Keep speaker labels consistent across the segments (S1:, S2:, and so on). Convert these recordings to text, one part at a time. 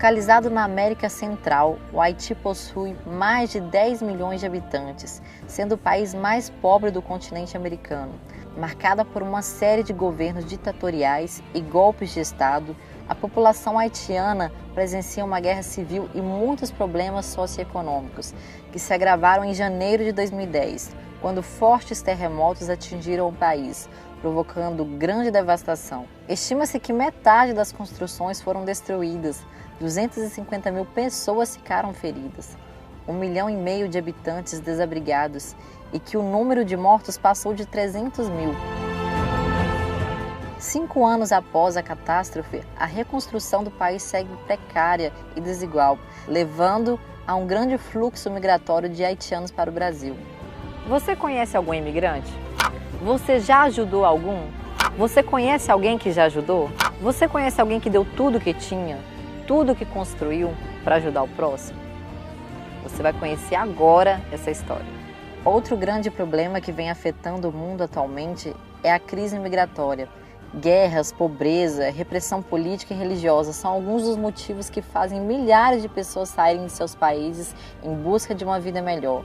S1: Localizado na América Central, o Haiti possui mais de 10 milhões de habitantes, sendo o país mais pobre do continente americano. Marcada por uma série de governos ditatoriais e golpes de Estado, a população haitiana presencia uma guerra civil e muitos problemas socioeconômicos, que se agravaram em janeiro de 2010, quando fortes terremotos atingiram o país, provocando grande devastação. Estima-se que metade das construções foram destruídas, 250 mil pessoas ficaram feridas, 1,5 milhão de habitantes desabrigados e que o número de mortos passou de 300 mil. 5 anos após a catástrofe, a reconstrução do país segue precária e desigual, levando a um grande fluxo migratório de haitianos para o Brasil. Você conhece algum imigrante? Você já ajudou algum? Você conhece alguém que já ajudou? Você conhece alguém que deu tudo que tinha, tudo que construiu para ajudar o próximo? Você vai conhecer agora essa história. Outro grande problema que vem afetando o mundo atualmente é a crise migratória. Guerras, pobreza, repressão política e religiosa são alguns dos motivos que fazem milhares de pessoas saírem de seus países em busca de uma vida melhor.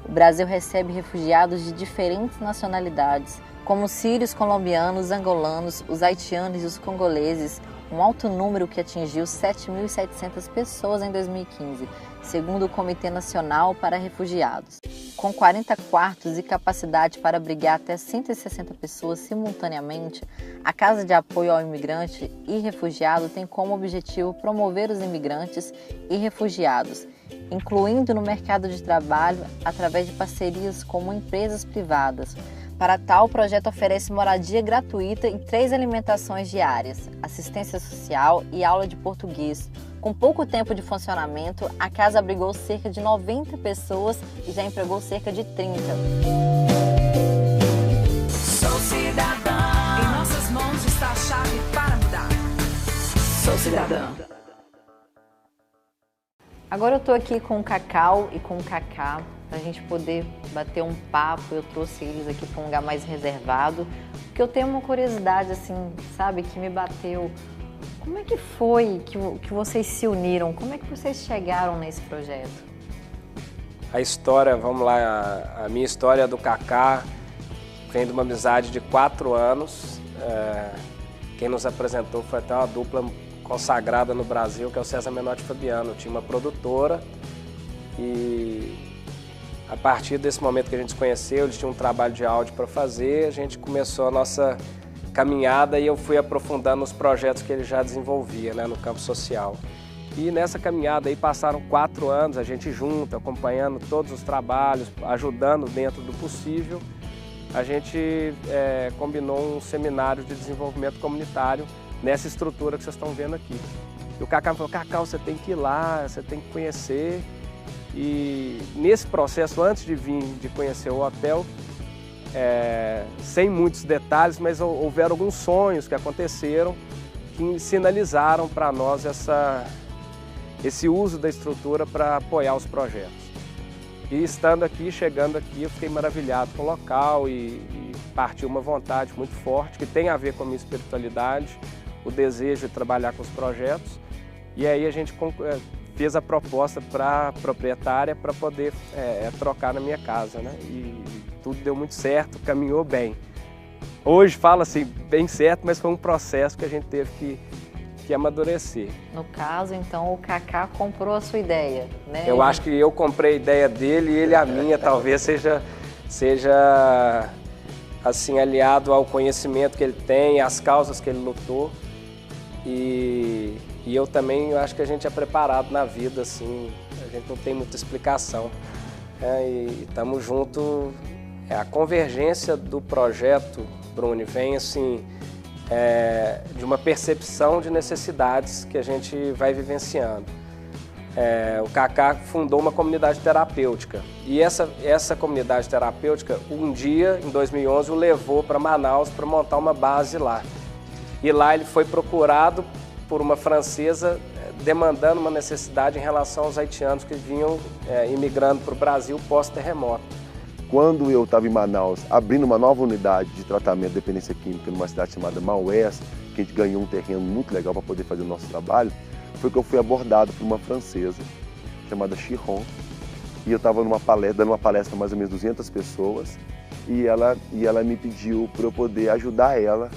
S1: O Brasil recebe refugiados de diferentes nacionalidades, como sírios, colombianos, angolanos, os haitianos e os congoleses, um alto número que atingiu 7.700 pessoas em 2015, segundo o Comitê Nacional para Refugiados. Com 40 quartos e capacidade para abrigar até 160 pessoas simultaneamente, a Casa de Apoio ao Imigrante e Refugiado tem como objetivo promover os imigrantes e refugiados, incluindo no mercado de trabalho através de parcerias com empresas privadas. Para tal, o projeto oferece moradia gratuita e 3 alimentações diárias, assistência social e aula de português. Com pouco tempo de funcionamento, a casa abrigou cerca de 90 pessoas e já empregou cerca de 30.
S2: Sou cidadã, em nossas mãos está a chave para mudar. Sou cidadã.
S1: Agora eu estou aqui com o Cacau e com o Cacá, para a gente poder bater um papo. Eu trouxe eles aqui para um lugar mais reservado, porque eu tenho uma curiosidade, assim, sabe, que me bateu. Como é que foi que vocês se uniram? Como é que vocês chegaram nesse projeto?
S3: A história, vamos lá, a minha história do Cacá vem de uma amizade de 4 anos. Quem nos apresentou foi até uma dupla consagrada no Brasil, que é o César Menotti e Fabiano. Tinha uma produtora e a partir desse momento que a gente se conheceu, eles tinham um trabalho de áudio para fazer, a gente começou a nossa caminhada e eu fui aprofundando os projetos que ele já desenvolvia, né, no campo social. E nessa caminhada aí passaram 4 anos, a gente junto, acompanhando todos os trabalhos, ajudando dentro do possível. A gente combinou um seminário de desenvolvimento comunitário nessa estrutura que vocês estão vendo aqui. E o Cacá me falou: Cacau, você tem que ir lá, você tem que conhecer. E nesse processo, antes de vir, de conhecer o hotel, sem muitos detalhes, mas houveram alguns sonhos que aconteceram que sinalizaram para nós esse uso da estrutura para apoiar os projetos. E estando aqui, chegando aqui, eu fiquei maravilhado com o local e partiu uma vontade muito forte que tem a ver com a minha espiritualidade, o desejo de trabalhar com os projetos. E aí a gente fez a proposta para a proprietária para poder trocar na minha casa, né? E tudo deu muito certo, caminhou bem. Hoje fala assim, bem certo, mas foi um processo que a gente teve que amadurecer.
S1: No caso, então, o Cacá comprou a sua ideia, né?
S3: Eu acho que eu comprei a ideia dele e ele a minha, talvez seja assim, aliado ao conhecimento que ele tem, às causas que ele lutou. E eu também acho que a gente é preparado na vida, assim, a gente não tem muita explicação. E estamos juntos. A convergência do projeto, Bruni, vem assim, de uma percepção de necessidades que a gente vai vivenciando. O Cacá fundou uma comunidade terapêutica e essa comunidade terapêutica, um dia, em 2011, o levou para Manaus para montar uma base lá. E lá ele foi procurado por uma francesa demandando uma necessidade em relação aos haitianos que vinham imigrando para o Brasil pós-terremoto.
S4: Quando eu estava em Manaus, abrindo uma nova unidade de tratamento de dependência química numa cidade chamada Maués, que a gente ganhou um terreno muito legal para poder fazer o nosso trabalho, foi que eu fui abordado por uma francesa chamada Chiron. E eu estava dando uma palestra mais ou menos 200 pessoas, e ela me pediu para eu poder ajudar ela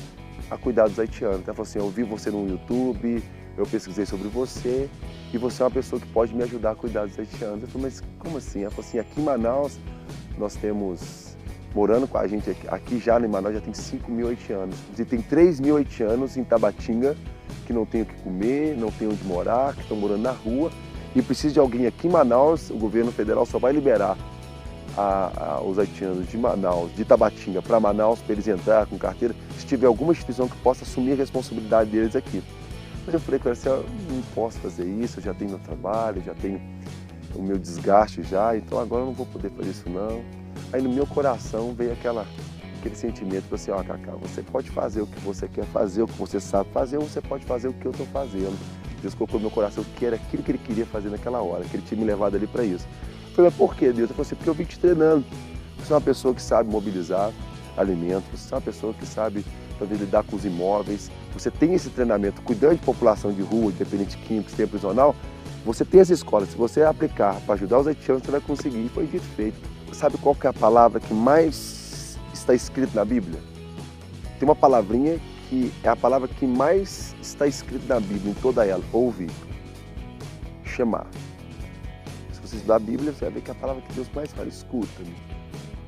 S4: a cuidar dos haitianos. Ela falou assim, eu vi você no YouTube, eu pesquisei sobre você, e você é uma pessoa que pode me ajudar a cuidar dos haitianos. Eu falei, mas como assim? Ela falou assim, aqui em Manaus, nós temos, morando com a gente aqui já em Manaus, já tem 5.000 haitianos. E tem 3.000 haitianos em Tabatinga, que não tem o que comer, não tem onde morar, que estão morando na rua, e precisa de alguém aqui em Manaus. O governo federal só vai liberar os haitianos de Manaus, de Tabatinga para Manaus, para eles entrar com carteira, se tiver alguma instituição que possa assumir a responsabilidade deles aqui. Mas eu falei com ela assim, eu não posso fazer isso, eu já tenho meu trabalho, já tenho o meu desgaste já, então agora eu não vou poder fazer isso não. Aí no meu coração veio aquele sentimento, assim, ó, Cacá, você pode fazer o que você quer fazer, o que você sabe fazer, ou você pode fazer o que eu estou fazendo. Deus colocou no meu coração que era aquilo que Ele queria fazer naquela hora, que Ele tinha me levado ali para isso. Eu falei, mas por que, Deus? Eu falei assim, porque eu vim te treinando. Você é uma pessoa que sabe mobilizar alimentos, você é uma pessoa que sabe lidar com os imóveis, você tem esse treinamento, cuidando de população de rua, dependente químico, sistema prisional, você tem essa escola. Se você aplicar para ajudar os haitianos, você vai conseguir. E foi dito e feito. Sabe qual que é a palavra que mais está escrita na Bíblia? Tem uma palavrinha que é a palavra que mais está escrita na Bíblia, em toda ela, ouvir, chamar. Se você estudar a Bíblia, você vai ver que é a palavra que Deus mais fala, escuta-me,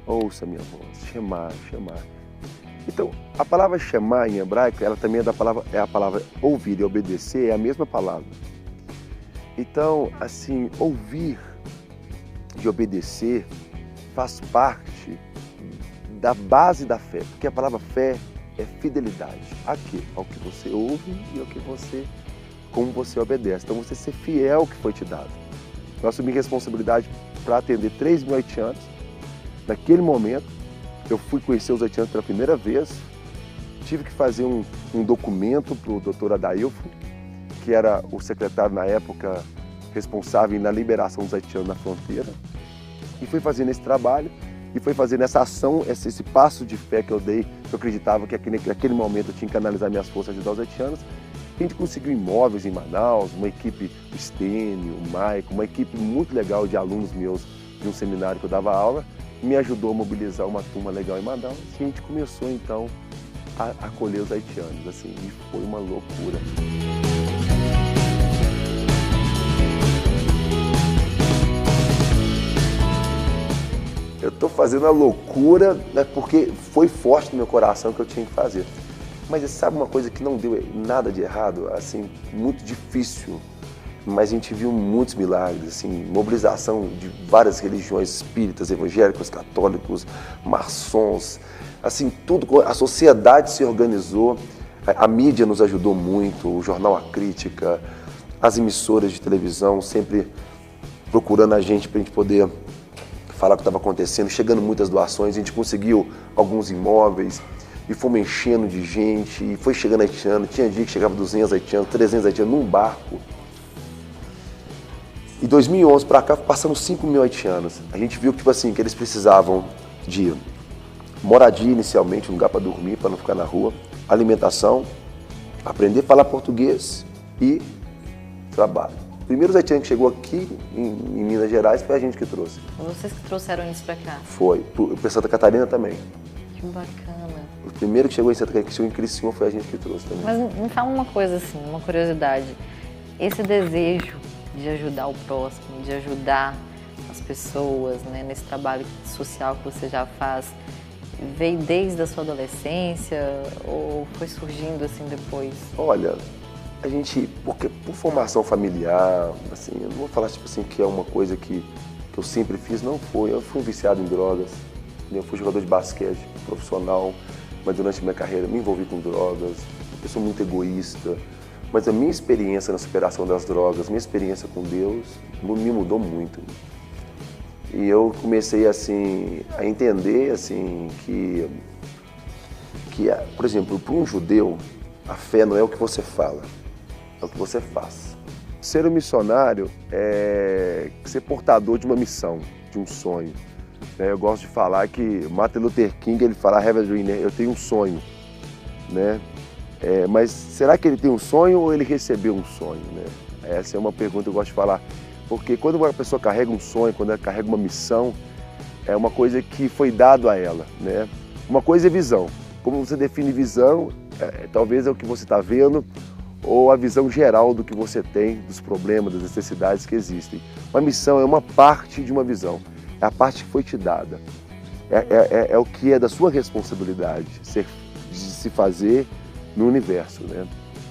S4: ouça minha voz, chamar. Então, a palavra chamar em hebraico, ela também é a palavra ouvir e obedecer, é a mesma palavra. Então, assim, ouvir e obedecer faz parte da base da fé, porque a palavra fé é fidelidade. A quê? Ao que você ouve e ao que como você obedece. Então, você ser fiel ao que foi te dado. Eu assumi responsabilidade para atender 3.000 haitianos. Naquele momento, eu fui conhecer os haitianos pela primeira vez, tive que fazer um documento para o doutor Adailfo, que era o secretário na época responsável na liberação dos haitianos na fronteira, e fui fazendo esse trabalho, e foi fazendo essa ação, esse passo de fé que eu dei, que eu acreditava que naquele momento eu tinha que canalizar minhas forças e ajudar os haitianos. A gente conseguiu imóveis em Manaus, uma equipe, o Stênio, o Maico, uma equipe muito legal de alunos meus de um seminário que eu dava aula, me ajudou a mobilizar uma turma legal em Manaus, e a gente começou então a acolher os haitianos, assim, e foi uma loucura. Eu estou fazendo a loucura, né, porque foi forte no meu coração que eu tinha que fazer. Mas você sabe uma coisa que não deu nada de errado, assim, muito difícil, mas a gente viu muitos milagres, assim, mobilização de várias religiões espíritas, evangélicos, católicos, maçons, assim, tudo, a sociedade se organizou, a mídia nos ajudou muito, o jornal A Crítica, as emissoras de televisão sempre procurando a gente para a gente poder falar o que estava acontecendo, chegando muitas doações, a gente conseguiu alguns imóveis e fomos enchendo de gente, e foi chegando haitiano, tinha dia que chegava 200 haitianos, 300 haitianos num barco. Em 2011 para cá, passamos 5.000 haitianos. A gente viu que, tipo assim, que eles precisavam de moradia inicialmente, um lugar para dormir, para não ficar na rua, alimentação, aprender a falar português e trabalho. O primeiro haitiano que chegou aqui em Minas Gerais foi a gente que trouxe.
S1: Vocês que trouxeram eles para cá?
S4: Foi. Para Santa Catarina também.
S1: Que bacana.
S4: O primeiro que chegou em Santa Catarina, que chegou em Criciúma, foi a gente que trouxe também.
S1: Mas me fala uma coisa assim, uma curiosidade. Esse desejo de ajudar o próximo, de ajudar as pessoas, né, nesse trabalho social que você já faz, veio desde a sua adolescência ou foi surgindo assim depois?
S4: Olha, a gente, porque por formação familiar, assim, eu não vou falar tipo assim que é uma coisa que eu sempre fiz, não foi. Eu fui viciado em drogas, eu fui jogador de basquete profissional, mas durante a minha carreira me envolvi com drogas, eu sou muito egoísta, mas a minha experiência na superação das drogas, minha experiência com Deus, me mudou muito. E eu comecei assim a entender assim que por exemplo, para um judeu, a fé não é o que você fala, é o que você faz. Ser um missionário é ser portador de uma missão, de um sonho. Eu gosto de falar que Martin Luther King, ele fala, have a dream, né? Eu tenho um sonho, né? Mas será que ele tem um sonho ou ele recebeu um sonho, né? Essa é uma pergunta que eu gosto de falar. Porque quando uma pessoa carrega um sonho, quando ela carrega uma missão, é uma coisa que foi dado a ela, né? Uma coisa é visão. Como você define visão, talvez é o que você está vendo ou a visão geral do que você tem, dos problemas, das necessidades que existem. Uma missão é uma parte de uma visão, é a parte que foi te dada. É o que é da sua responsabilidade de se fazer no universo, né?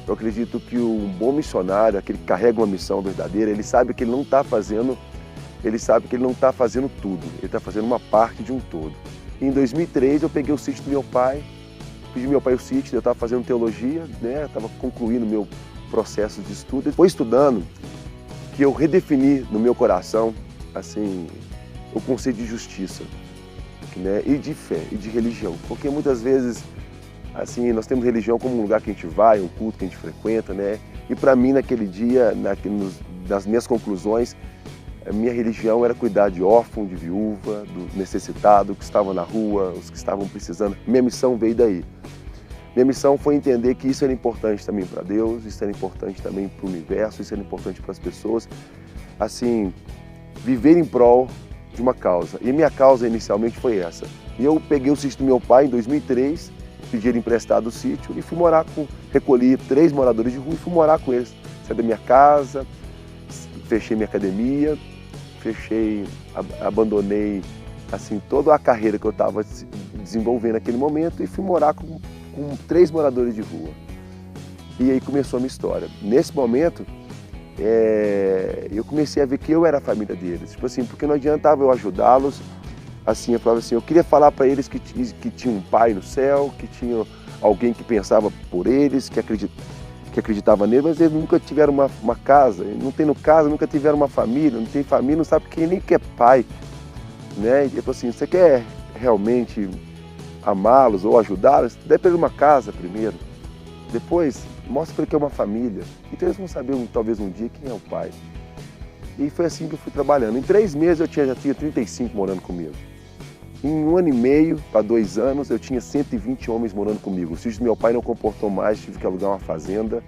S4: Eu acredito que um bom missionário, aquele que carrega uma missão verdadeira, ele sabe que ele não está fazendo, tudo, ele está fazendo uma parte de um todo. E em 2003 eu peguei o sítio do meu pai, pedi ao meu pai o sítio, eu estava fazendo teologia, né? Estava concluindo o meu processo de estudo. Foi estudando que eu redefini no meu coração, assim, o conceito de justiça, né? E de fé, e de religião, porque muitas vezes assim, nós temos religião como um lugar que a gente vai, um culto que a gente frequenta, né? E para mim, naquele dia, nas minhas conclusões, a minha religião era cuidar de órfão, de viúva, do necessitado, que estavam na rua, os que estavam precisando. Minha missão veio daí. Minha missão foi entender que isso era importante também para Deus, isso era importante também para o universo, isso era importante para as pessoas. Assim, viver em prol de uma causa. E minha causa inicialmente foi essa. E eu peguei o sítio do meu pai em 2003, pedi ele emprestado o sítio e fui morar recolhi 3 moradores de rua e fui morar com eles. Saí da minha casa, fechei minha academia, abandonei assim toda a carreira que eu estava desenvolvendo naquele momento e fui morar com 3 moradores de rua. E aí começou a minha história. Nesse momento, eu comecei a ver que eu era a família deles. Tipo assim, porque não adiantava eu ajudá-los. Assim, eu falava assim, eu queria falar para eles que tinha um pai no céu, que tinha alguém que pensava por eles, que acreditava neles, mas eles nunca tiveram uma casa, não tendo casa, nunca tiveram uma família, não tem família, não sabe quem nem que é pai, né? E eu falei assim, você quer realmente amá-los ou ajudá-los? Dê para ele uma casa primeiro, depois mostra para ele que é uma família, então eles vão saber talvez um dia quem é o pai. E foi assim que eu fui trabalhando. Em 3 meses eu já tinha 35 morando comigo. Em 1 ano e meio para 2 anos eu tinha 120 homens morando comigo. O sítio do meu pai não comportou mais, tive que alugar uma fazenda.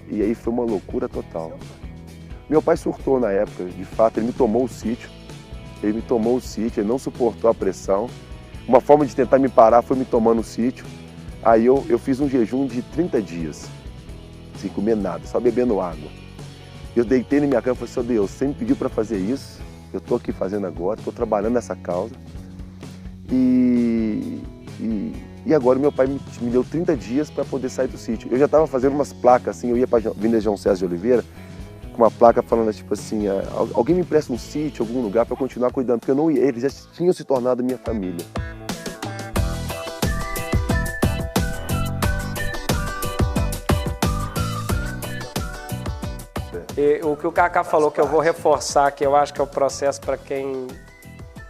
S4: E aí foi uma loucura total. Meu pai surtou na época, de fato, ele me tomou o sítio. Ele não suportou a pressão. Uma forma de tentar me parar foi me tomando o sítio. Aí eu fiz um jejum de 30 dias, sem comer nada, só bebendo água. Eu deitei na minha cama e falei, Senhor Deus, você me pediu para fazer isso, eu estou aqui fazendo agora, estou trabalhando nessa causa. E agora meu pai me deu 30 dias para poder sair do sítio. Eu já estava fazendo umas placas assim, eu ia para a Avenida João César de Oliveira, com uma placa falando tipo assim, alguém me empresta um sítio, algum lugar para eu continuar cuidando, porque eu não ia, eles já tinham se tornado minha família.
S3: E o que o Cacá falou, que eu vou reforçar, que eu acho que é o processo para quem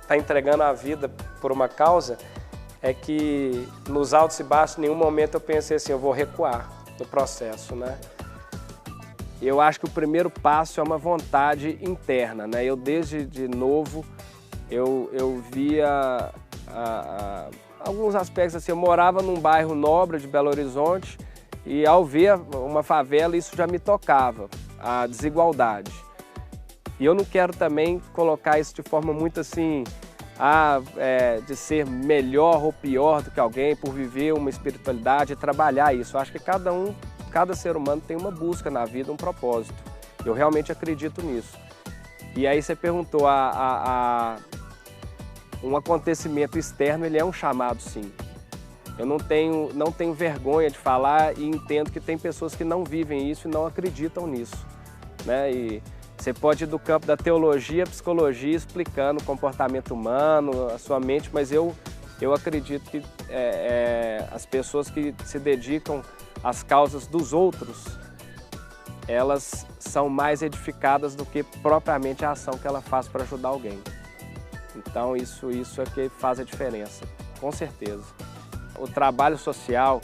S3: está entregando a vida por uma causa, é que nos altos e baixos, em nenhum momento eu pensei assim, eu vou recuar no processo, né? Eu acho que o primeiro passo é uma vontade interna, né? Eu desde de novo, eu via alguns aspectos assim, eu morava num bairro nobre de Belo Horizonte e ao ver uma favela isso já me tocava, a desigualdade. E eu não quero também colocar isso de forma muito assim, de ser melhor ou pior do que alguém por viver uma espiritualidade e trabalhar isso. Eu acho que cada ser humano tem uma busca na vida, um propósito. Eu realmente acredito nisso. E aí você perguntou, um acontecimento externo, ele é um chamado sim. Eu não tenho vergonha de falar e entendo que tem pessoas que não vivem isso e não acreditam nisso, né? E você pode ir do campo da teologia, psicologia, explicando o comportamento humano, a sua mente, mas eu acredito que as pessoas que se dedicam às causas dos outros, elas são mais edificadas do que propriamente a ação que ela faz para ajudar alguém. Então isso é que faz a diferença, com certeza. O trabalho social,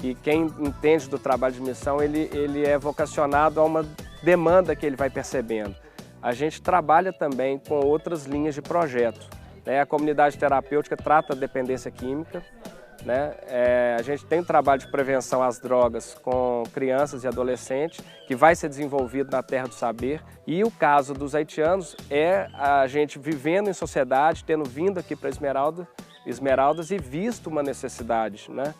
S3: e quem entende do trabalho de missão, ele é vocacionado a uma demanda que ele vai percebendo. A gente trabalha também com outras linhas de projeto, né? A comunidade terapêutica trata a dependência química, né? A gente tem um trabalho de prevenção às drogas com crianças e adolescentes, que vai ser desenvolvido na Terra do Saber. E o caso dos haitianos é a gente vivendo em sociedade, tendo vindo aqui para Esmeraldas e visto uma necessidade, né?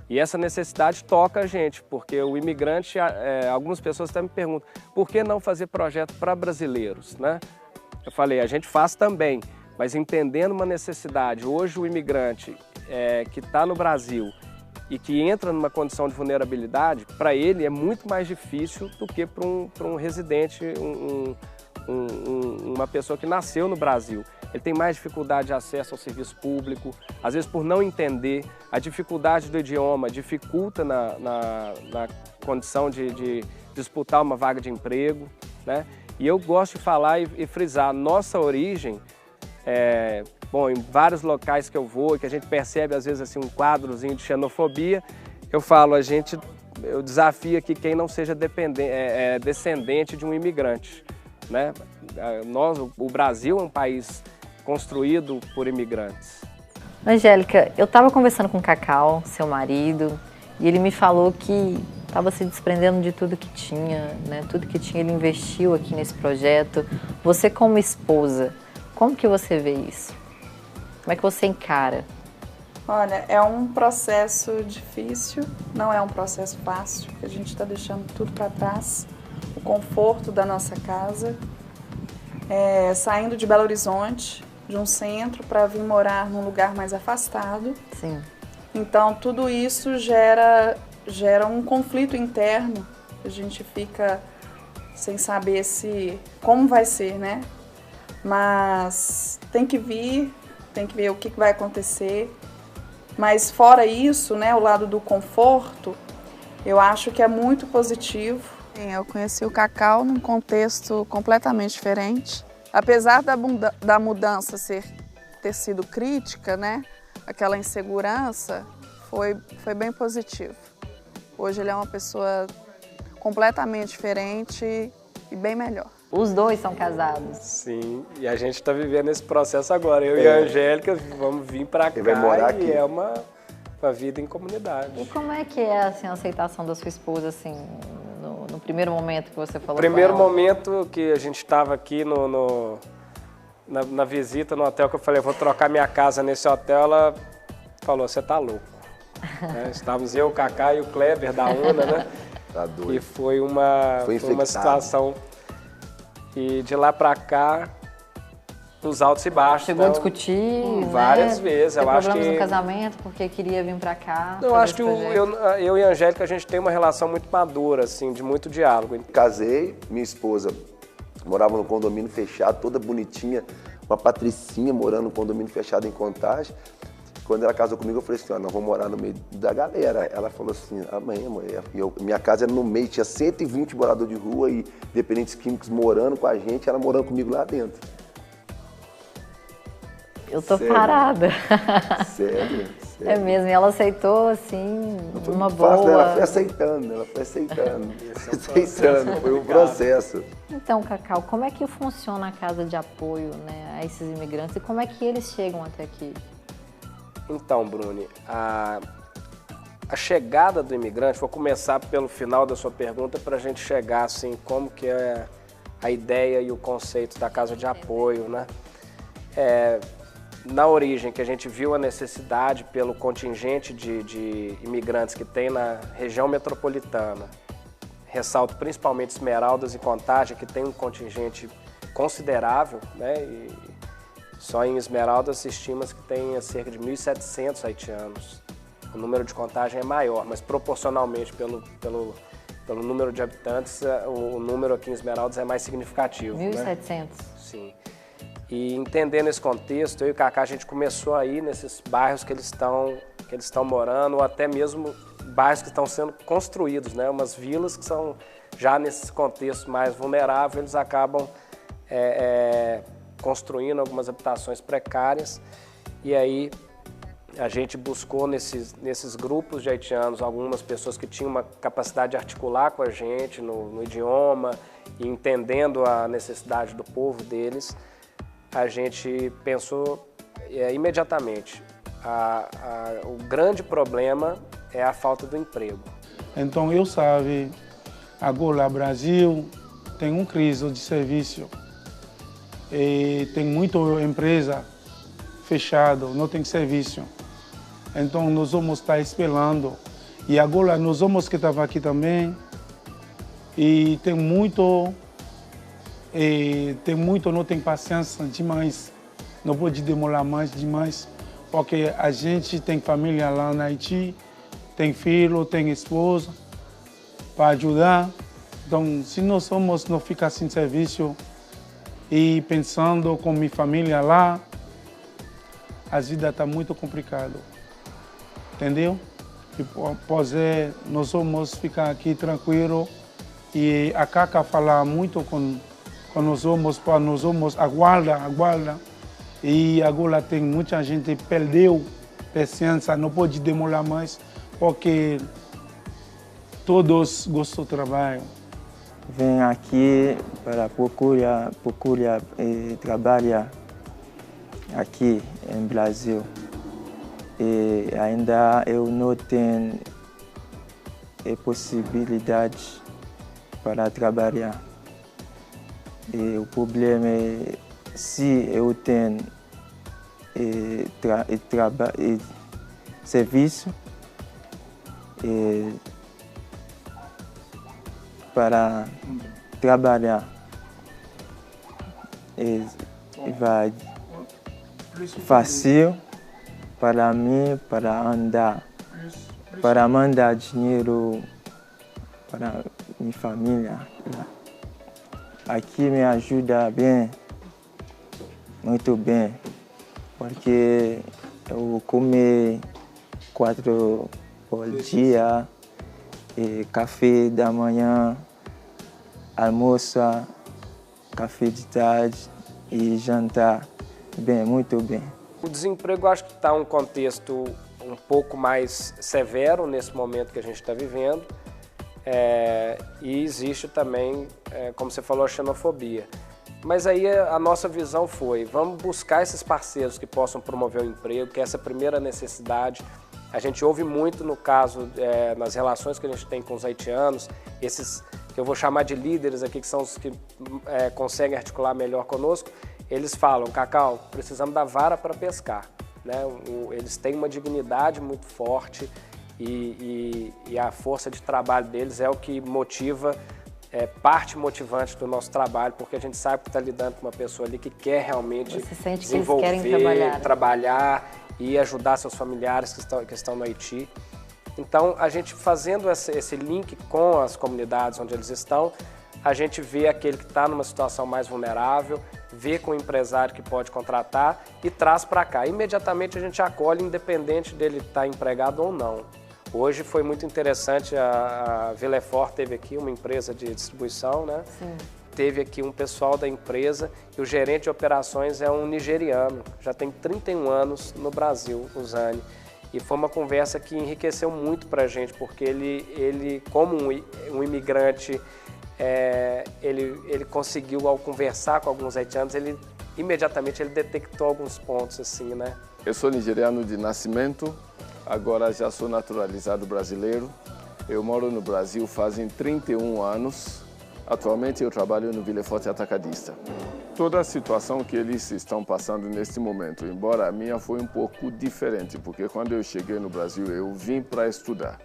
S3: E essa necessidade toca a gente, porque o imigrante, algumas pessoas até me perguntam, por que não fazer projeto para brasileiros, né? Eu falei, a gente faz também, mas entendendo uma necessidade. Hoje o imigrante que está no Brasil e que entra numa condição de vulnerabilidade, para ele é muito mais difícil do que para um residente, uma pessoa que nasceu no Brasil. Ele tem mais dificuldade de acesso ao serviço público, às vezes por não entender, a dificuldade do idioma dificulta na condição de disputar uma vaga de emprego, né? E eu gosto de falar e frisar, nossa origem, bom, em vários locais que eu vou, que a gente percebe às vezes assim, um quadrozinho de xenofobia, eu falo, eu desafio aqui quem não seja descendente de um imigrante, né? O Brasil é um país construído por imigrantes.
S1: Angélica, eu estava conversando com o Cacau, seu marido, e ele me falou que estava se desprendendo de tudo que tinha, né? Tudo que tinha ele investiu aqui nesse projeto. Você como esposa, como que você vê isso? Como é que você encara?
S5: Olha, é um processo difícil, não é um processo fácil, porque a gente está deixando tudo para trás, o conforto da nossa casa, saindo de Belo Horizonte, de um centro, para vir morar num lugar mais afastado.
S1: Sim.
S5: Então, tudo isso gera um conflito interno, a gente fica sem saber como vai ser, né? Mas tem que ver o que vai acontecer. Mas fora isso, né, o lado do conforto, eu acho que é muito positivo. Eu conheci o Cacau num contexto completamente diferente. Apesar da mudança ter sido crítica, né, aquela insegurança, foi bem positivo. Hoje ele é uma pessoa completamente diferente e bem melhor.
S1: Os dois são casados.
S3: Sim, e a gente está vivendo esse processo agora. Eu e a Angélica vamos vir para cá
S4: vai morar aqui.
S3: E é uma vida em comunidade.
S1: E como é que é assim, a aceitação da sua esposa, assim, no primeiro momento que você falou
S3: Primeiro
S1: com ela?
S3: momento que a gente estava aqui na visita no hotel, que eu falei, vou trocar minha casa nesse hotel, ela falou, você tá louco. Estávamos eu, o Cacá e o Kleber da UNA, né?
S4: Tá doido.
S3: E foi uma situação. E de lá para cá, os altos e baixos.
S1: Chegou a discutir,
S3: várias
S1: né?
S3: vezes.
S1: Teve
S3: Eu acho
S1: problemas
S3: que
S1: no casamento porque queria vir para cá.
S3: Eu acho que eu e a Angélica, a gente tem uma relação muito madura, assim, de muito diálogo.
S4: Casei, minha esposa morava no condomínio fechado, toda bonitinha, uma patricinha morando no condomínio fechado em Contagem. Quando ela casou comigo, eu falei assim, nós vamos morar no meio da galera. Ela falou assim, amanhã, mulher. Minha casa era no meio, tinha 120 moradores de rua e dependentes químicos morando com a gente, ela morando comigo lá dentro.
S1: Eu tô parada.
S4: Sério.
S1: É mesmo, e ela aceitou, assim, uma
S4: boa.
S1: boa.
S4: Ela foi aceitando. Foi um processo.
S1: Então, Cacau, como é que funciona a casa de apoio, né, a esses imigrantes e como é que eles chegam até aqui?
S3: Então, Bruni, a chegada do imigrante, vou começar pelo final da sua pergunta para a gente chegar assim, como que é a ideia e o conceito da casa de apoio, né? Na origem, que a gente viu a necessidade pelo contingente de imigrantes que tem na região metropolitana, ressalto principalmente Esmeraldas e Contagem, que tem um contingente considerável, né? E só em Esmeraldas estima-se que tem cerca de 1.700 haitianos. O número de Contagem é maior, mas proporcionalmente pelo número de habitantes, o número aqui em Esmeraldas é mais significativo.
S1: 1.700?
S3: Né? Sim. E entendendo esse contexto, eu e o Cacá, a gente começou a ir nesses bairros que eles estão morando, ou até mesmo bairros que estão sendo construídos, né? Umas vilas que são já nesse contexto mais vulnerável, eles acabam construindo algumas habitações precárias. E aí a gente buscou nesses grupos de haitianos algumas pessoas que tinham uma capacidade de articular com a gente no idioma e entendendo a necessidade do povo deles. A gente pensou imediatamente, o grande problema é a falta do emprego.
S6: Então, eu sabe, agora o Brasil tem uma crise de serviço e tem muita empresa fechada, não tem serviço. Então, nós vamos estar esperando. E agora, nós vamos que estava aqui também e tem muito, não tem paciência demais, não pode demorar mais demais, porque a gente tem família lá na Haiti, tem filho, tem esposa para ajudar. Então, se nós somos não ficar sem serviço e pensando com minha família lá, a vida está muito complicada, entendeu? E nós vamos ficar aqui tranquilo e a Cacá fala muito com nós vamos aguarda. E agora tem muita gente que perdeu paciência, não pode demorar mais, porque todos gostam do trabalho.
S7: Venho aqui para procurar trabalhar aqui no Brasil. E ainda eu não tenho possibilidade para trabalhar. E o problema é se eu tenho serviço para trabalhar, vai fácil para mim, para mandar dinheiro para minha família. Aqui me ajuda bem, muito bem, porque eu como 4 por dia, café da manhã, almoço, café de tarde e jantar. Bem, muito bem.
S3: O desemprego, acho que está um contexto um pouco mais severo nesse momento que a gente está vivendo. E existe também, como você falou, a xenofobia. Mas aí a nossa visão foi, vamos buscar esses parceiros que possam promover o emprego, que é essa primeira necessidade. A gente ouve muito no caso, nas relações que a gente tem com os haitianos, esses que eu vou chamar de líderes aqui, que são os que conseguem articular melhor conosco, eles falam, Cacau, precisamos da vara para pescar, né? Eles têm uma dignidade muito forte e a força de trabalho deles é o que motiva, parte motivante do nosso trabalho, porque a gente sabe que está lidando com uma pessoa ali que quer realmente desenvolver, trabalhar e ajudar seus familiares que estão no Haiti. Então, a gente fazendo esse link com as comunidades onde eles estão, a gente vê aquele que está numa situação mais vulnerável, vê com o empresário que pode contratar e traz para cá. Imediatamente a gente acolhe, independente dele estar empregado ou não. Hoje foi muito interessante, a Villefort teve aqui uma empresa de distribuição, né? Sim. Teve aqui um pessoal da empresa e o gerente de operações é um nigeriano, já tem 31 anos no Brasil, o Zani. E foi uma conversa que enriqueceu muito para a gente, porque ele como um imigrante, ele conseguiu, ao conversar com alguns haitianos, imediatamente ele detectou alguns pontos assim, né?
S4: Eu sou nigeriano de nascimento, agora já sou naturalizado brasileiro. Eu moro no Brasil fazem 31 anos. Atualmente eu trabalho no Villefort Atacadista. Toda a situação que eles estão passando neste momento, embora a minha foi um pouco diferente, porque quando eu cheguei no Brasil eu vim para estudar.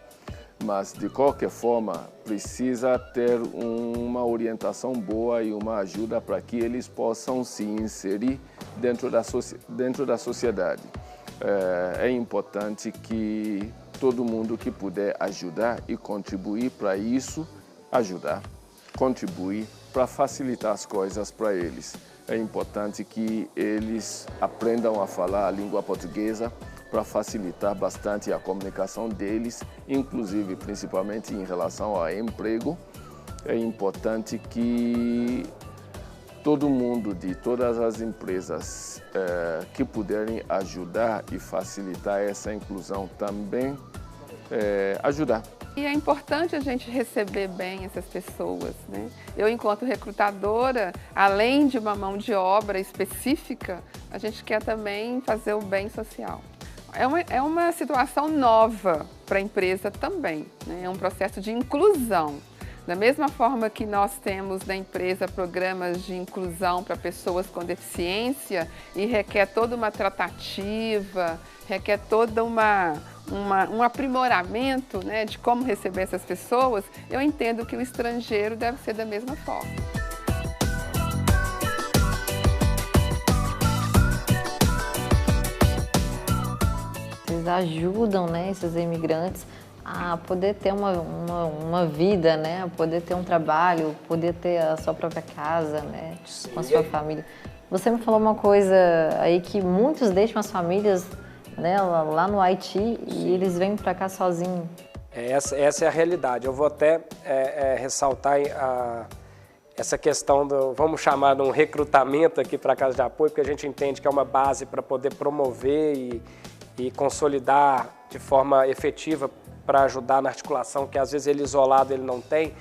S4: Mas, de qualquer forma, precisa ter uma orientação boa e uma ajuda para que eles possam se inserir dentro da sociedade. É importante que todo mundo que puder ajudar e contribuir para isso, contribuir para facilitar as coisas para eles. É importante que eles aprendam a falar a língua portuguesa para facilitar bastante a comunicação deles, inclusive, principalmente em relação ao emprego. É importante que todo mundo de todas as empresas que puderem ajudar e facilitar essa inclusão também ajudar.
S8: E é importante a gente receber bem essas pessoas, né? Eu, enquanto recrutadora, além de uma mão de obra específica, a gente quer também fazer o bem social. É uma situação nova para a empresa também, né? É um processo de inclusão. Da mesma forma que nós temos na empresa programas de inclusão para pessoas com deficiência e requer toda uma tratativa, requer todo um aprimoramento, né, de como receber essas pessoas, eu entendo que o estrangeiro deve ser da mesma forma.
S1: Vocês ajudam, né, esses imigrantes a poder ter uma vida, né, a poder ter um trabalho, poder ter a sua própria casa, né, com a sua família. Você me falou uma coisa aí que muitos deixam as famílias, né, lá no Haiti e eles vêm para cá sozinhos.
S3: Essa é a realidade. Eu vou até ressaltar essa questão do, vamos chamar de um recrutamento aqui para a Casa de Apoio, porque a gente entende que é uma base para poder promover e consolidar de forma efetiva para ajudar na articulação, que às vezes ele isolado ele não tem.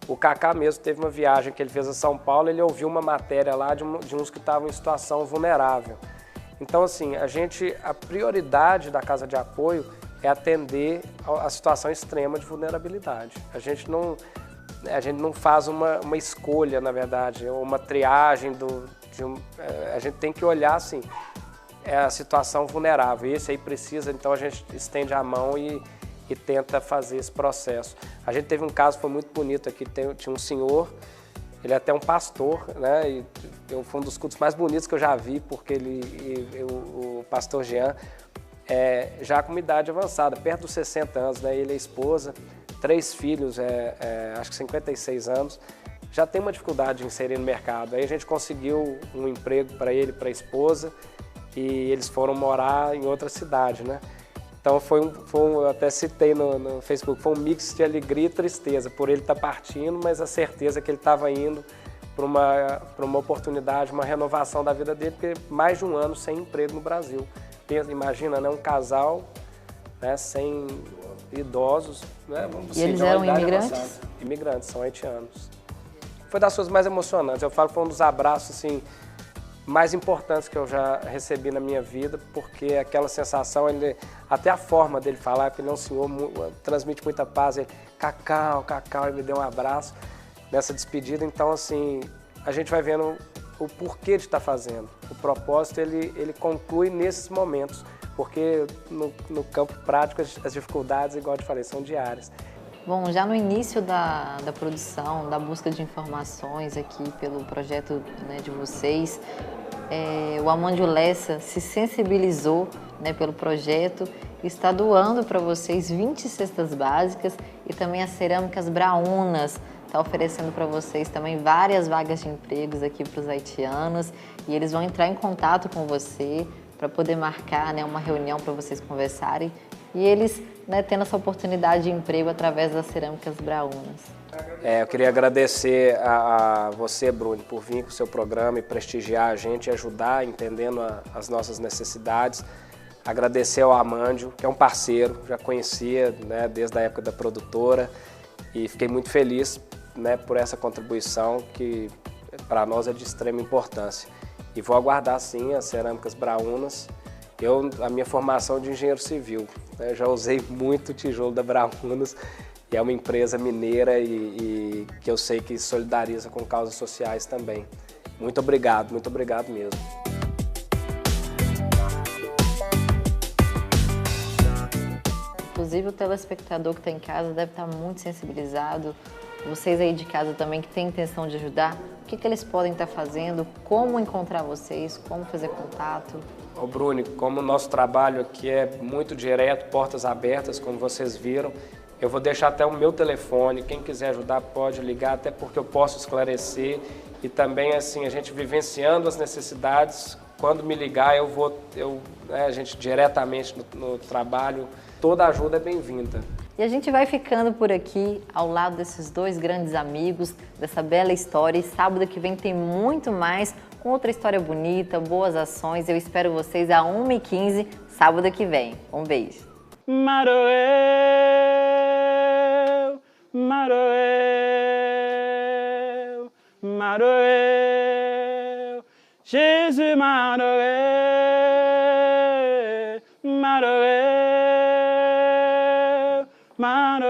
S3: O Kaká mesmo teve uma viagem que ele fez a São Paulo, ele ouviu uma matéria lá de uns que estavam em situação vulnerável. Então, assim, a prioridade da Casa de Apoio é atender a situação extrema de vulnerabilidade. A gente não faz uma escolha, na verdade, uma triagem a gente tem que olhar, assim, a situação vulnerável. Esse aí precisa, então a gente estende a mão e tenta fazer esse processo. A gente teve um caso que foi muito bonito aqui, tinha um senhor, ele é até um pastor, né? E foi um dos cultos mais bonitos que eu já vi, porque o pastor Jean, já com uma idade avançada, perto dos 60 anos, né? Ele é esposa, 3 filhos, acho que 56 anos, já tem uma dificuldade de inserir no mercado. Aí a gente conseguiu um emprego para ele, para a esposa, e eles foram morar em outra cidade, né? Então eu até citei no Facebook, foi um mix de alegria e tristeza, por ele estar partindo, mas a certeza que ele estava indo para uma oportunidade, uma renovação da vida dele, porque mais de um ano sem emprego no Brasil. Imagina, né, um casal, né, sem idosos, né,
S1: e eles eram imigrantes?
S3: Imigrantes, são haitianos. Foi das coisas mais emocionantes, eu falo que foi um dos abraços assim, mais importantes que eu já recebi na minha vida, porque aquela sensação, até a forma dele falar, que ele é um senhor, transmite muita paz, ele, Cacau, ele me deu um abraço nessa despedida. Então, assim, a gente vai vendo o porquê de estar fazendo. O propósito, ele conclui nesses momentos, porque no campo prático as dificuldades, igual eu te falei, são diárias.
S1: Bom, já no início da produção, da busca de informações aqui pelo projeto, né, de vocês, o Amandio Lessa se sensibilizou, né, pelo projeto e está doando para vocês 20 cestas básicas e também as cerâmicas Braunas. Está oferecendo para vocês também várias vagas de empregos aqui para os haitianos e eles vão entrar em contato com você para poder marcar, né, uma reunião para vocês conversarem e eles, né, tendo essa oportunidade de emprego através das cerâmicas Braunas.
S3: Eu queria agradecer a você, Bruno, por vir com o seu programa e prestigiar a gente e ajudar, entendendo as nossas necessidades. Agradecer ao Amandio, que é um parceiro, já conhecia, né, desde a época da produtora e fiquei muito feliz, né, por essa contribuição que para nós é de extrema importância. E vou aguardar sim as cerâmicas Braunas. A minha formação é de engenheiro civil, né, já usei muito o tijolo da Braunas e é uma empresa mineira e que eu sei que solidariza com causas sociais também. Muito obrigado mesmo.
S1: Inclusive o telespectador que está em casa deve estar muito sensibilizado. Vocês aí de casa também que têm intenção de ajudar, o que eles podem estar fazendo, como encontrar vocês, como fazer contato?
S3: Ô Bruno, como o nosso trabalho aqui é muito direto, portas abertas, como vocês viram, eu vou deixar até o meu telefone, quem quiser ajudar pode ligar, até porque eu posso esclarecer e também assim, a gente vivenciando as necessidades, quando me ligar a gente diretamente no trabalho, toda ajuda é bem-vinda.
S1: E a gente vai ficando por aqui, ao lado desses 2 grandes amigos, dessa bela história. E sábado que vem tem muito mais, com outra história bonita, boas ações. Eu espero vocês às 1h15, sábado que vem. Um beijo.
S9: Maroeu, Maroeu, Maroeu, Jesus Maroeu, Maroeu, Maroeu.